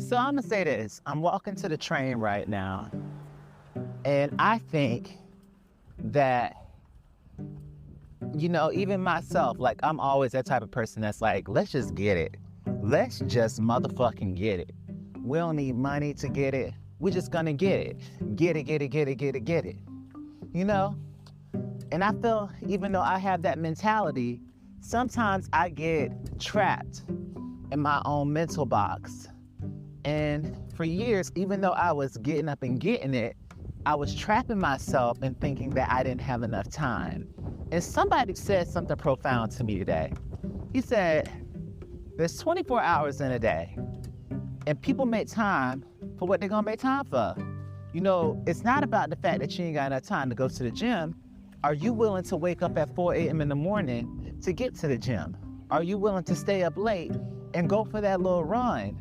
So I'm gonna say this. I'm walking to the train right now, and I think that, even myself, like I'm always that type of person that's like, let's just get it. Let's just motherfucking get it. We don't need money to get it. We're just gonna get it. Get it, get it, get it, get it, get it. You know? And I feel, even though I have that mentality, sometimes I get trapped in my own mental box. And for years, even though I was getting up and getting it, I was trapping myself and thinking that I didn't have enough time. And somebody said something profound to me today. He said, there's 24 hours in a day, and people make time for what they're gonna make time for. It's not about the fact that you ain't got enough time to go to the gym. Are you willing to wake up at 4 a.m. in the morning to get to the gym? Are you willing to stay up late and go for that little run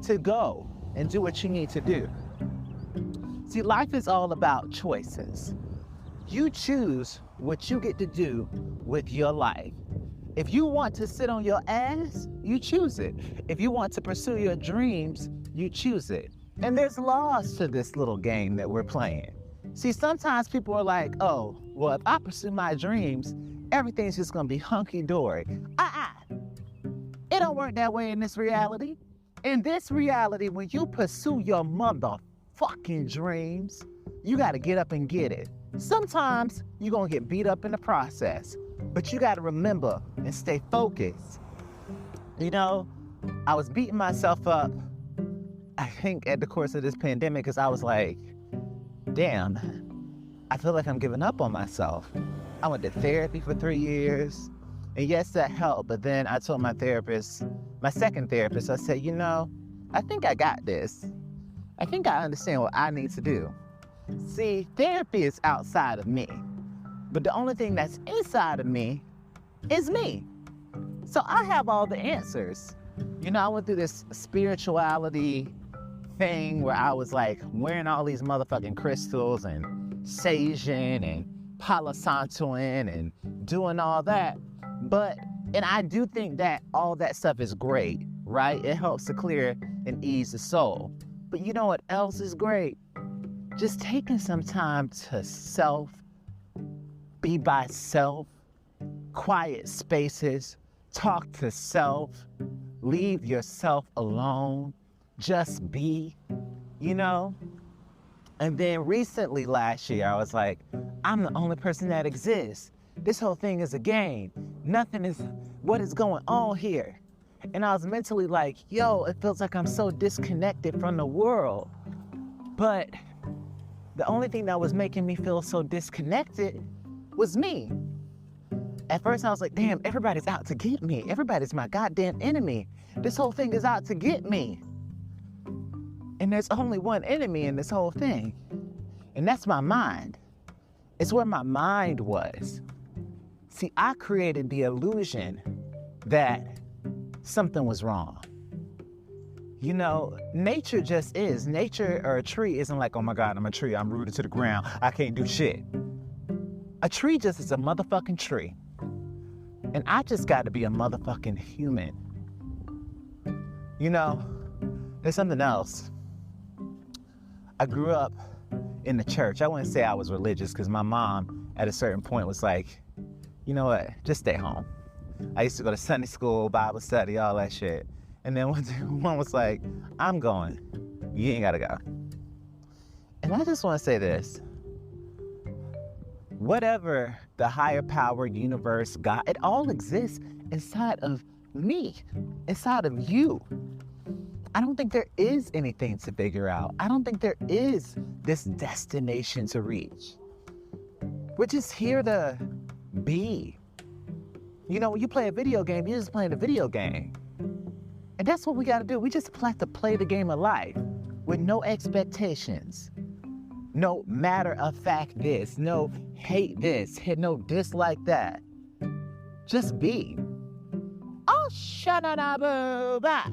to go and do what you need to do? See, life is all about choices. You choose what you get to do with your life. If you want to sit on your ass, you choose it. If you want to pursue your dreams, you choose it. And there's laws to this little game that we're playing. See, sometimes people are like, oh, well, if I pursue my dreams, everything's just gonna be hunky-dory. It don't work that way in this reality. In this reality, when you pursue your motherfucking dreams, you gotta get up and get it. Sometimes you're gonna get beat up in the process, but you gotta remember and stay focused. I was beating myself up, I think, at the course of this pandemic, because I was like, damn, I feel like I'm giving up on myself. I went to therapy for 3 years, and yes, that helped, but then I told my second therapist, I said, I think I got this. I think I understand what I need to do. See, therapy is outside of me, but the only thing that's inside of me is me. So I have all the answers. I went through this spirituality thing where I was like wearing all these motherfucking crystals and saging and Palo Santoing and doing all that. And I do think that all that stuff is great, right? It helps to clear and ease the soul. But you know what else is great? Just taking some time to be by self, quiet spaces, talk to self, leave yourself alone, just be, And then recently, last year, I was like, I'm the only person that exists. This whole thing is a game. Nothing is what is going on here. And I was mentally like, yo, it feels like I'm so disconnected from the world. But the only thing that was making me feel so disconnected was me. At first I was like, damn, everybody's out to get me. Everybody's my goddamn enemy. This whole thing is out to get me. And there's only one enemy in this whole thing. And that's my mind. It's where my mind was. See, I created the illusion that something was wrong. Nature just is. Nature or a tree isn't like, oh my God, I'm a tree. I'm rooted to the ground. I can't do shit. A tree just is a motherfucking tree. And I just got to be a motherfucking human. There's something else. I grew up in the church. I wouldn't say I was religious because my mom at a certain point was like, you know what, just stay home. I used to go to Sunday school, Bible study, all that shit. And then one was like, I'm going. You ain't got to go. And I just want to say this. Whatever the higher power, universe, God, it all exists inside of me, inside of you. I don't think there is anything to figure out. I don't think there is this destination to reach. We're just here to be. When you play a video game, you're just playing a video game. And that's what we got to do. We just have to play the game of life with no expectations. No matter of fact this, no hate this, no dislike that. Just be. Oh, shut up, boo, bye.